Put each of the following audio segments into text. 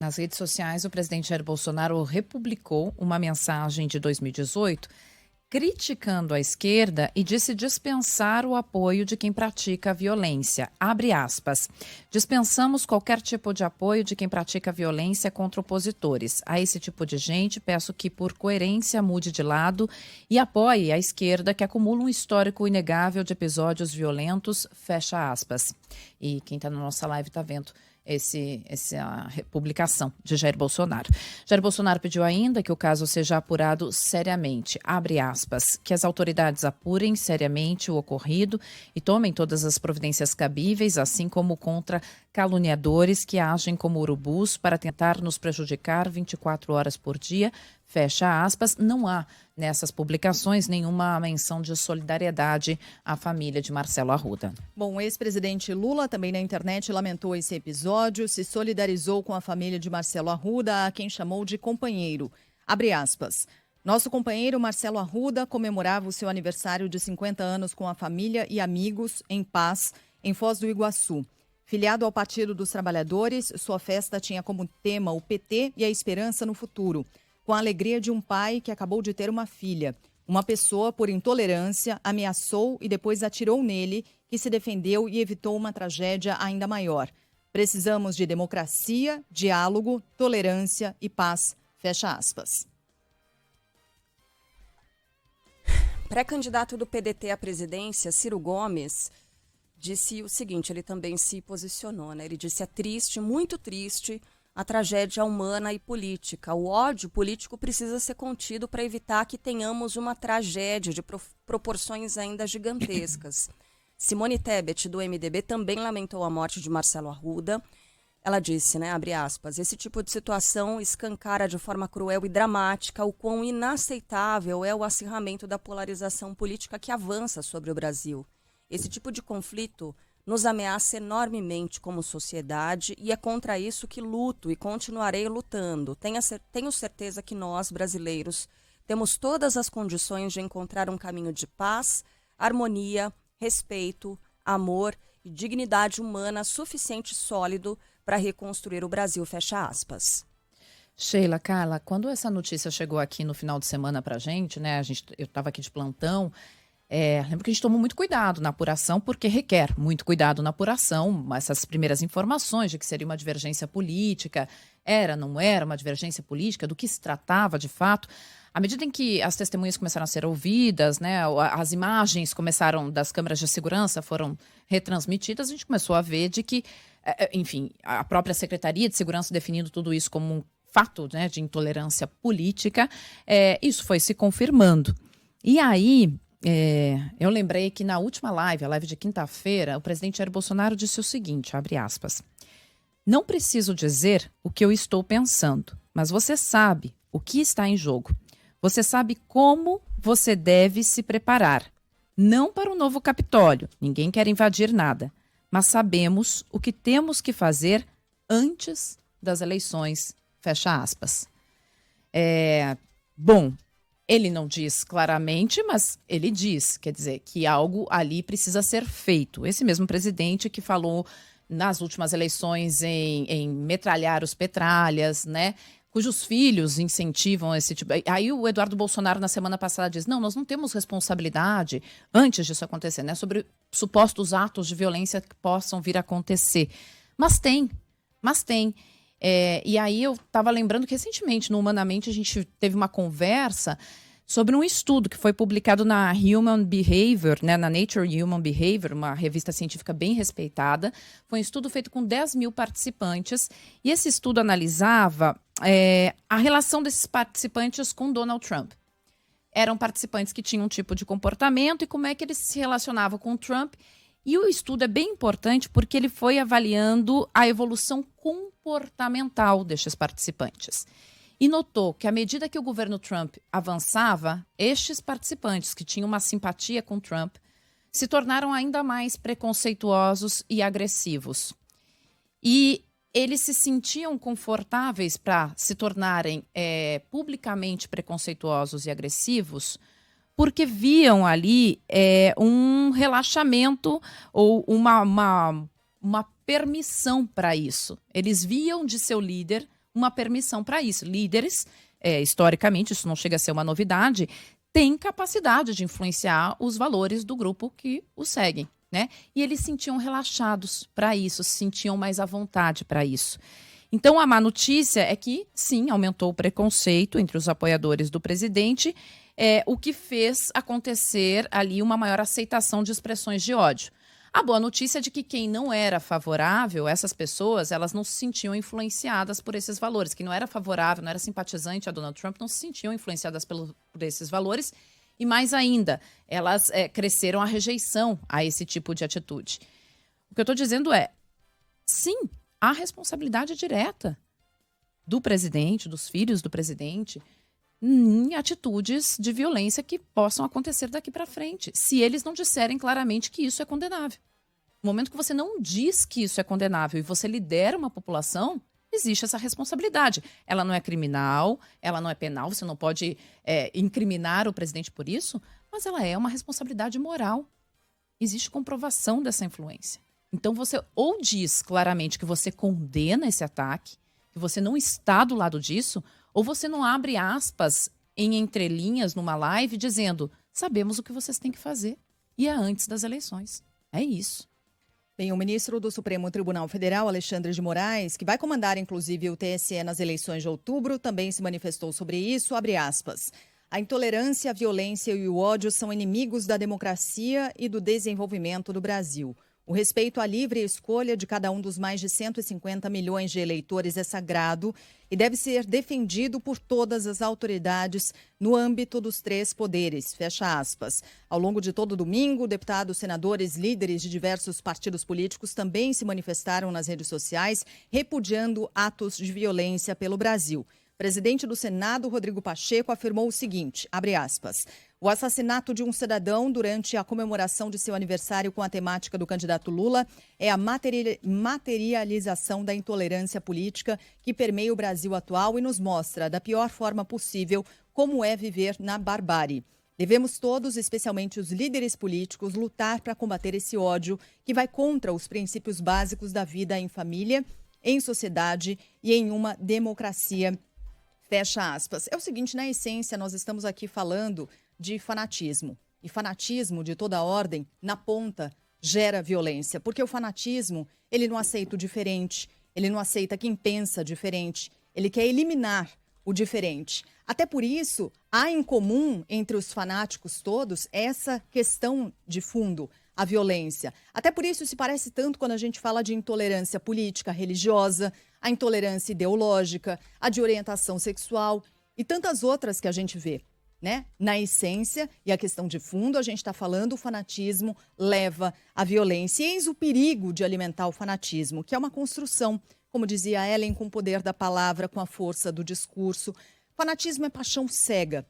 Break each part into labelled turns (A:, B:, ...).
A: Nas redes sociais, o presidente Jair Bolsonaro republicou uma mensagem de 2018 criticando a esquerda e disse dispensar o apoio de quem pratica a violência. Abre aspas. Dispensamos qualquer tipo de apoio de quem pratica violência contra opositores. A esse tipo de gente, peço que, por coerência, mude de lado e apoie a esquerda que acumula um histórico inegável de episódios violentos, fecha aspas. E quem está na nossa live está vendo essa publicação de Jair Bolsonaro. Jair Bolsonaro pediu ainda que o caso seja apurado seriamente, abre aspas, que as autoridades apurem seriamente o ocorrido e tomem todas as providências cabíveis, assim como contra caluniadores que agem como urubus para tentar nos prejudicar 24 horas por dia, fecha aspas. Não há nessas publicações nenhuma menção de solidariedade à família de Marcelo Arruda.
B: Bom, o ex-presidente Lula também na internet lamentou esse episódio, se solidarizou com a família de Marcelo Arruda, a quem chamou de companheiro. Abre aspas. Nosso companheiro Marcelo Arruda comemorava o seu aniversário de 50 anos com a família e amigos, em paz, em Foz do Iguaçu. Filiado ao Partido dos Trabalhadores, sua festa tinha como tema o PT e a esperança no futuro, com a alegria de um pai que acabou de ter uma filha. Uma pessoa, por intolerância, ameaçou e depois atirou nele, que se defendeu e evitou uma tragédia ainda maior. Precisamos de democracia, diálogo, tolerância e paz. Fecha aspas.
C: Pré-candidato do PDT à presidência, Ciro Gomes, disse o seguinte, ele também se posicionou, né? Ele disse, é triste, muito triste, a tragédia humana e política. O ódio político precisa ser contido para evitar que tenhamos uma tragédia de proporções ainda gigantescas. Simone Tebet, do MDB, também lamentou a morte de Marcelo Arruda. Ela disse, né, abre aspas, esse tipo de situação escancara de forma cruel e dramática o quão inaceitável é o acirramento da polarização política que avança sobre o Brasil. Esse tipo de conflito nos ameaça enormemente como sociedade e é contra isso que luto e continuarei lutando. Tenho certeza que nós, brasileiros, temos todas as condições de encontrar um caminho de paz, harmonia, respeito, amor e dignidade humana suficiente e sólido para reconstruir o Brasil, fecha aspas.
A: Sheila, Carla, quando essa notícia chegou aqui no final de semana pra gente, né, eu estava aqui de plantão, lembro que a gente tomou muito cuidado na apuração, porque requer muito cuidado na apuração, essas primeiras informações de que seria uma divergência política, não era uma divergência política, do que se tratava de fato. À medida em que as testemunhas começaram a ser ouvidas, né, as imagens das câmeras de segurança foram retransmitidas, a gente começou a ver de que, enfim, a própria Secretaria de Segurança definindo tudo isso como um fato, né, de intolerância política, isso foi se confirmando. E aí, eu lembrei que na última live, a live de quinta-feira, o presidente Jair Bolsonaro disse o seguinte, abre aspas, não preciso dizer o que eu estou pensando, mas você sabe o que está em jogo. Você sabe como você deve se preparar. Não para o novo Capitólio, ninguém quer invadir nada, mas sabemos o que temos que fazer antes das eleições, fecha aspas. Bom, ele não diz claramente, mas ele diz, quer dizer, que algo ali precisa ser feito. Esse mesmo presidente que falou nas últimas eleições em metralhar os petralhas, né? Cujos filhos incentivam esse tipo... Aí o Eduardo Bolsonaro, na semana passada, diz, não, nós não temos responsabilidade, antes disso acontecer, né, sobre supostos atos de violência que possam vir a acontecer. Mas tem. E aí eu estava lembrando que recentemente, no Humanamente, a gente teve uma conversa sobre um estudo que foi publicado na Human Behavior, né, na Nature Human Behavior, uma revista científica bem respeitada. Foi um estudo feito com 10 mil participantes e esse estudo analisava a relação desses participantes com Donald Trump. Eram participantes que tinham um tipo de comportamento e como é que eles se relacionavam com o Trump. E o estudo é bem importante porque ele foi avaliando a evolução comportamental destes participantes. E notou que, à medida que o governo Trump avançava, estes participantes que tinham uma simpatia com Trump se tornaram ainda mais preconceituosos e agressivos. E eles se sentiam confortáveis para se tornarem publicamente preconceituosos e agressivos porque viam ali um relaxamento ou uma permissão para isso. Eles viam de seu líder uma permissão para isso. Líderes, historicamente, isso não chega a ser uma novidade, têm capacidade de influenciar os valores do grupo que o seguem, né? E eles se sentiam relaxados para isso, se sentiam mais à vontade para isso. Então, a má notícia é que, sim, aumentou o preconceito entre os apoiadores do presidente, o que fez acontecer ali uma maior aceitação de expressões de ódio. A boa notícia é de que quem não era favorável, essas pessoas, elas não se sentiam influenciadas por esses valores. Quem não era favorável, não era simpatizante a Donald Trump, não se sentiam influenciadas por esses valores. E mais ainda, elas cresceram a rejeição a esse tipo de atitude. O que eu estou dizendo é, sim, há responsabilidade direta do presidente, dos filhos do presidente, em atitudes de violência que possam acontecer daqui para frente, se eles não disserem claramente que isso é condenável. No momento que você não diz que isso é condenável e você lidera uma população, existe essa responsabilidade. Ela não é criminal, ela não é penal, você não pode incriminar o presidente por isso, mas ela é uma responsabilidade moral. Existe comprovação dessa influência. Então você ou diz claramente que você condena esse ataque, que você não está do lado disso, ou você não abre aspas em entrelinhas numa live dizendo: sabemos o que vocês têm que fazer. E é antes das eleições. É isso.
B: Bem, o ministro do Supremo Tribunal Federal, Alexandre de Moraes, que vai comandar inclusive o TSE nas eleições de outubro, também se manifestou sobre isso, abre aspas. A intolerância, a violência e o ódio são inimigos da democracia e do desenvolvimento do Brasil. O respeito à livre escolha de cada um dos mais de 150 milhões de eleitores é sagrado e deve ser defendido por todas as autoridades no âmbito dos 3 poderes, fecha aspas. Ao longo de todo domingo, deputados, senadores, líderes de diversos partidos políticos também se manifestaram nas redes sociais, repudiando atos de violência pelo Brasil. O presidente do Senado, Rodrigo Pacheco, afirmou o seguinte, abre aspas, o assassinato de um cidadão durante a comemoração de seu aniversário com a temática do candidato Lula é a materialização da intolerância política que permeia o Brasil atual e nos mostra, da pior forma possível, como é viver na barbárie. Devemos todos, especialmente os líderes políticos, lutar para combater esse ódio que vai contra os princípios básicos da vida em família, em sociedade e em uma democracia. Fecha aspas. É o seguinte, na essência, nós estamos aqui falando de fanatismo. E fanatismo de toda ordem, na ponta, gera violência. Porque o fanatismo, ele não aceita o diferente, ele não aceita quem pensa diferente, ele quer eliminar o diferente. Até por isso, há em comum entre os fanáticos todos essa questão de fundo, a violência. Até por isso se parece tanto quando a gente fala de intolerância política, religiosa, a intolerância ideológica, a de orientação sexual e tantas outras que a gente vê. Né? Na essência e a questão de fundo, a gente está falando, o fanatismo leva à violência. E eis o perigo de alimentar o fanatismo, que é uma construção, como dizia Ellen, com o poder da palavra, com a força do discurso. Fanatismo é paixão cega.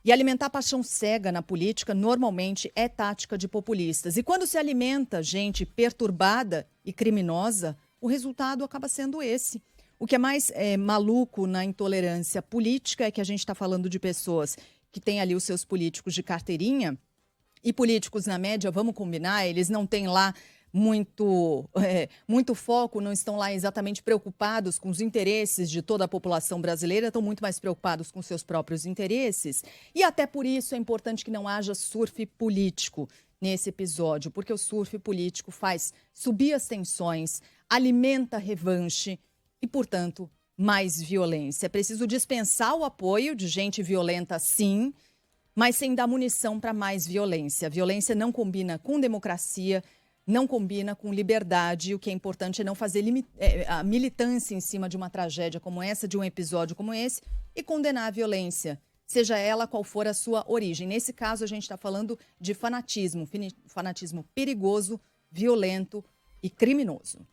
B: E alimentar paixão cega na política, normalmente, é tática de populistas. E quando se alimenta gente perturbada e criminosa, o resultado acaba sendo esse. O que é mais maluco na intolerância política é que a gente está falando de pessoas que têm ali os seus políticos de carteirinha, e políticos, na média, vamos combinar, eles não têm lá muito foco, não estão lá exatamente preocupados com os interesses de toda a população brasileira, estão muito mais preocupados com seus próprios interesses. E até por isso é importante que não haja surf político nesse episódio, porque o surf político faz subir as tensões, alimenta a revanche e, portanto, mais violência. É preciso dispensar o apoio de gente violenta, sim, mas sem dar munição para mais violência. A violência não combina com democracia, não combina com liberdade. O que é importante é não fazer a militância em cima de uma tragédia como essa, de um episódio como esse, e condenar a violência, seja ela qual for a sua origem. Nesse caso, a gente está falando de fanatismo perigoso, violento e criminoso.